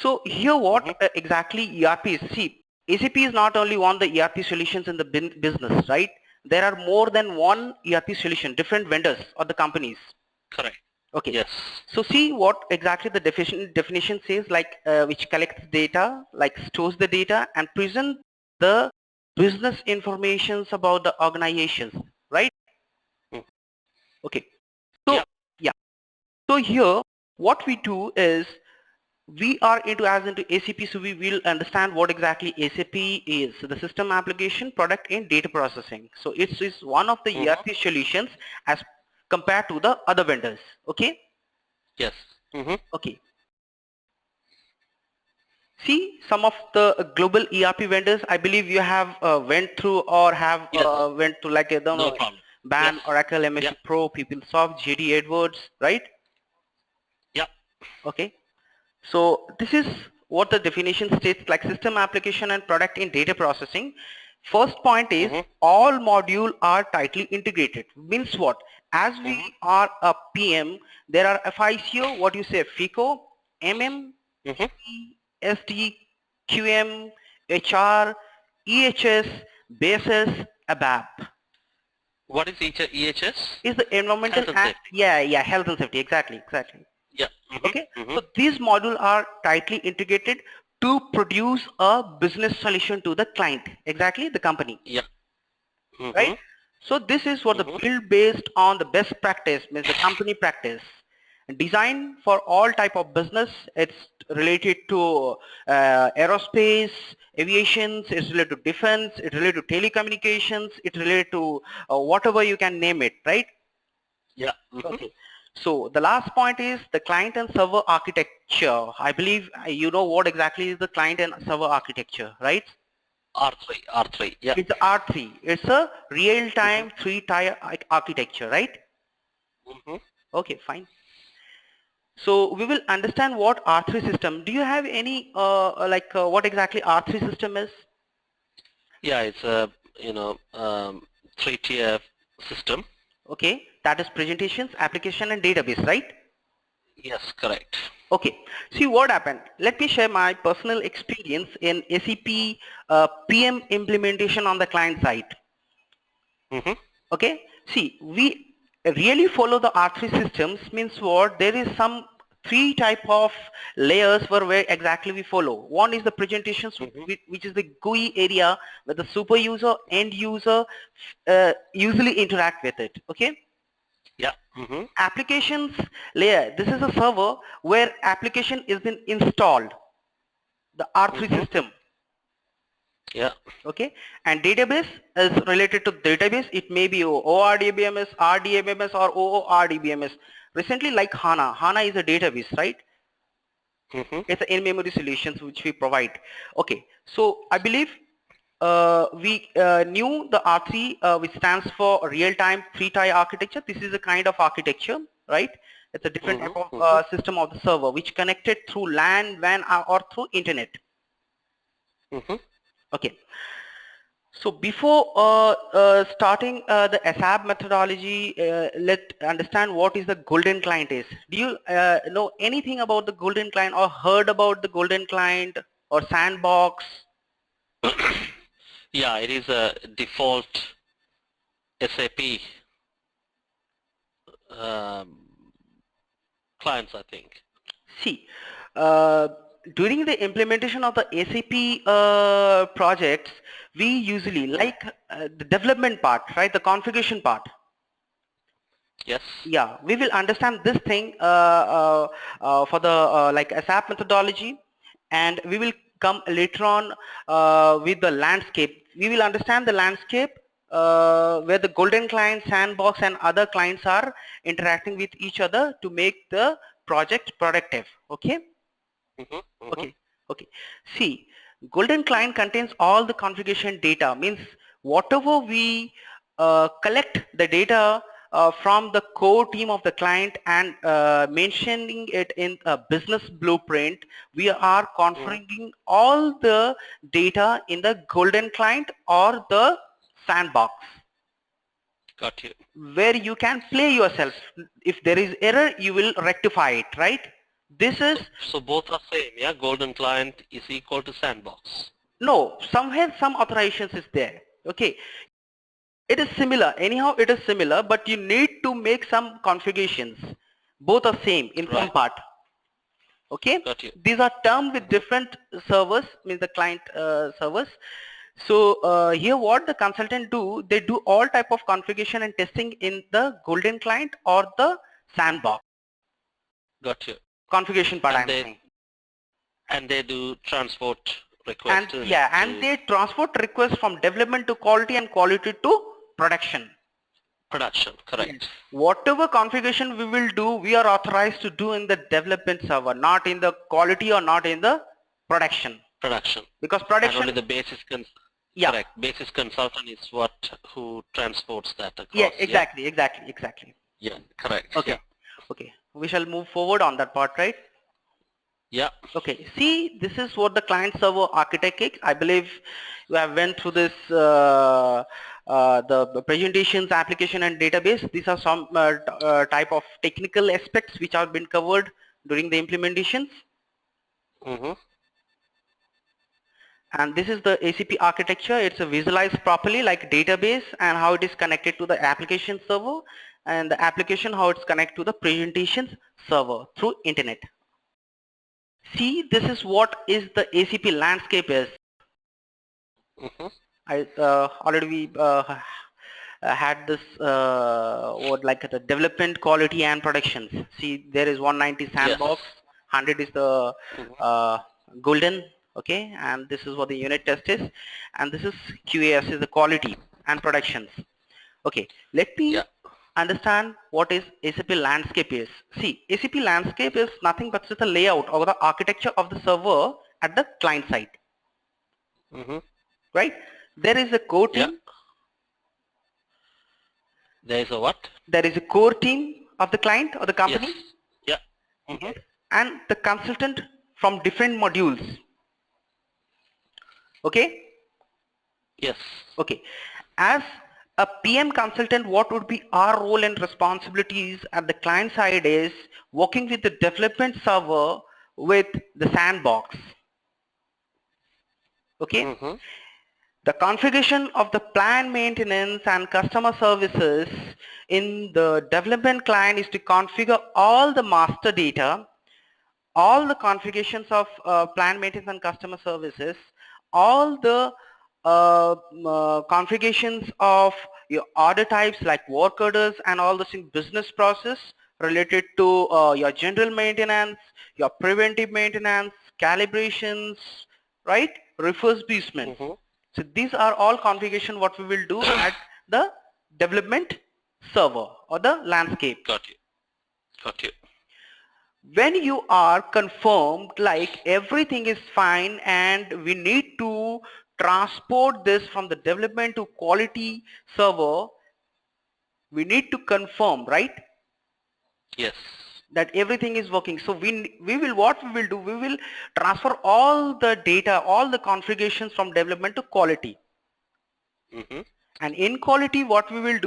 So here what exactly ERP is. See, SAP is not only one of the ERP solutions in the business, right? There are more than one ERP solution, different vendors or the companies. Correct. Okay. Yes. So see what exactly the definition says, like which collects data, like stores the data and present the business informations about the organizations, right? Mm. Okay. So Yeah. yeah. So here what we do is we are into SAP, so we will understand what exactly SAP is. So the system application product in data processing. So it is one of the ERP solutions as compared to the other vendors. Okay. Yes. Okay. See some of the global ERP vendors. I believe you have went through or have Yes. went to like I don't No know, problem. Yes. BAN, Oracle, Yeah. MSC Pro, PeopleSoft, JD Edwards, right? Yeah. Okay. So this is what the definition states, like system application and product in data processing. First point is all module are tightly integrated. Means what? As we are a PM, there are FICO, what you say, FICO, MM, SD, QM, HR, EHS, BSS, ABAP. What is EHS? Is the environmental Health and and safety. yeah, health and safety, exactly. Yeah. Okay, so these modules are tightly integrated to produce a business solution to the client, exactly the company, Yeah. right? So this is what the build based on the best practice, means the company practice. Design for all type of business. It's related to aerospace, aviation, it's related to defense, it's related to telecommunications, it's related to whatever you can name it, right? Yeah. Okay. So the last point is the client and server architecture. I believe you know what exactly is the client and server architecture, right? R3. R3. Yeah. It's R3. It's a real-time three-tier architecture, right? Okay, fine. So we will understand what R3 system. Do you have any what exactly R3 system is? Yeah. It's a 3-tier system. Okay, that is presentations, application, and database, right? Yes. Correct. Okay, see what happened. Let me share my personal experience in SAP PM implementation on the client side. Okay, see, we really follow the R3 systems, means what? There is some three type of layers where exactly we follow. One is the presentations, which is the GUI area where the super user, end user usually interact with it. Okay. Yeah. Applications layer, this is a server where application is been installed, the R3 system. Yeah. Okay, and database is related to database. It may be ORDBMS, RDBMS, or OORDBMS. Recently, like HANA is a database, right? It's an in-memory solutions which we provide. Okay, so I believe we knew the R3, which stands for real-time three-tier architecture. This is a kind of architecture, right? It's a different type of system of the server which connected through LAN, WAN, or through internet. Okay. So before starting the SAP methodology, let's understand what is the golden client is. Do you know anything about the golden client or heard about the golden client or sandbox? Yeah. It is a default SAP clients, I think. See, during the implementation of the SAP projects, we usually like the development part, right? The configuration part. Yes. Yeah, we will understand this thing for the like SAP methodology, and we will come later on with the landscape. We will understand the landscape where the golden client, sandbox, and other clients are interacting with each other to make the project productive. Okay. Okay. Okay. See, golden client contains all the configuration data, means whatever we collect the data from the core team of the client and mentioning it in a business blueprint, we are configuring all the data in the golden client or the sandbox, Got you. where you can play yourself. If there is error, you will rectify it, right? This is, So both are same, yeah? Golden client is equal to sandbox. no, somewhere some authorizations is there. Okay, it is similar. Anyhow, it is similar, but you need to make some configurations. Both are same in some Right. part. Okay, Got you. these are termed with Mm-hmm. different servers, means the client servers. So here what the consultant do, they do all type of configuration and testing in the golden client or the sandbox Got you. configuration part And I'm they saying. and they do transport And request, isn't it? yeah, and To they transport requests from development to quality and quality to production. production. Yes. Correct. Whatever configuration we will do, we are authorized to do in the development server, not in the quality or not in the production. Production. Because And only production, the basis yeah, correct. Basis consultant is what who transports that yeah, across, yeah? exactly. Yeah, correct. Yeah. Okay, okay. We shall move forward on that part, right? Yeah. Okay, see, this is what the client server architect is. I believe you have went through this, the presentations, application and database. These are some type of technical aspects which have been covered during the implementations. Mm-hmm. And this is the ACP architecture. It's visualized properly like database and how it is connected to the application server, and the application how it's connected to the presentations server through internet. See, this is what is the ACP landscape is. Mm-hmm. I already we had this what like the development, quality and productions. See, there is 190 Yes. sandbox, 100 is the Mm-hmm. uh, golden, okay, and this is what the unit test is, and this is QAS is the quality and productions. Okay, let Yeah. me understand what is ACP landscape is. See, ACP landscape is nothing but just the layout or the architecture of the server at the client side, Mm-hmm. right? There is a core Yeah. team. There is a what? There is a core team of the client or the Yes. company. Yeah. Mm-hmm. Yes. And the consultant from different modules. Okay. Yes. Okay. As a PM consultant, what would be our role and responsibilities at the client side is working with the development server with the sandbox. Okay. Mm-hmm. The configuration of the plan maintenance and customer services in the development client is to configure all the master data, all the configurations of plant maintenance and customer services, all the configurations of your order types like work orders and all those in business process related to your general maintenance, your preventive maintenance, calibrations, right? Refurbishments. Mm-hmm. So these are all configuration what we will do at the development server or the landscape. Got you. Got you. When you are confirmed like everything is fine and we need to transport this from the development to quality server, we need to confirm, right, Yes. that everything is working. So we will, what we will do, we will transfer all the data, all the configurations from development to quality. Mm-hmm. And in quality, what we will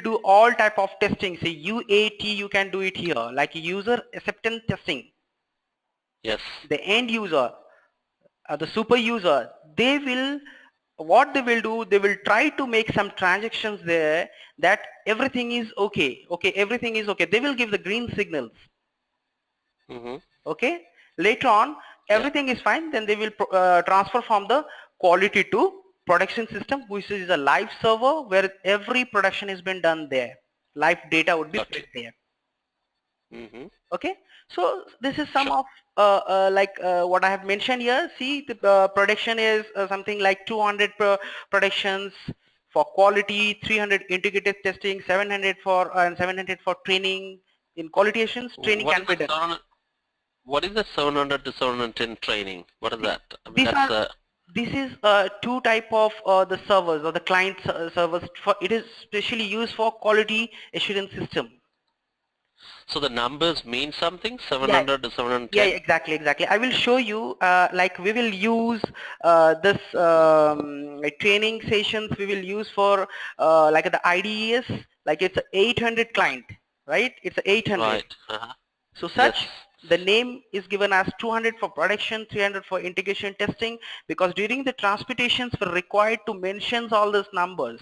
do all type of testing. Say UAT, you can do it here, like user acceptance testing. Yes. The end user, the super user, they will, what they will do, they will try to make some transactions there that everything is okay, okay, everything is okay. They will give the green signals, Mm-hmm. okay. Later on, Yeah. everything is fine, then they will transfer from the quality to production system, which is a live server where every production has been done there. Live data would be Got fed you. there. Mm-hmm. Okay, so this is some Sure. of what I have mentioned here. See, the production is something like 200 productions for quality, 300 integrated testing, 700 for and 700 for training. In quality assurance, training What can is be the done. 700? What is the 700 to 710 training? What is See, that? I mean, these that's are, this is two type of the servers or the client servers. For it is specially used for quality assurance system. so the numbers mean something. Yeah, 700 to yeah, 710. exactly. I will show you, like we will use this like training sessions we will use for like the IDES, like it's a 800 Right. client, right? It's a 800. Right. Uh-huh. So such Yes. The name is given as 200 for production, 300 for integration testing, because during the transportations we're required to mention all these numbers.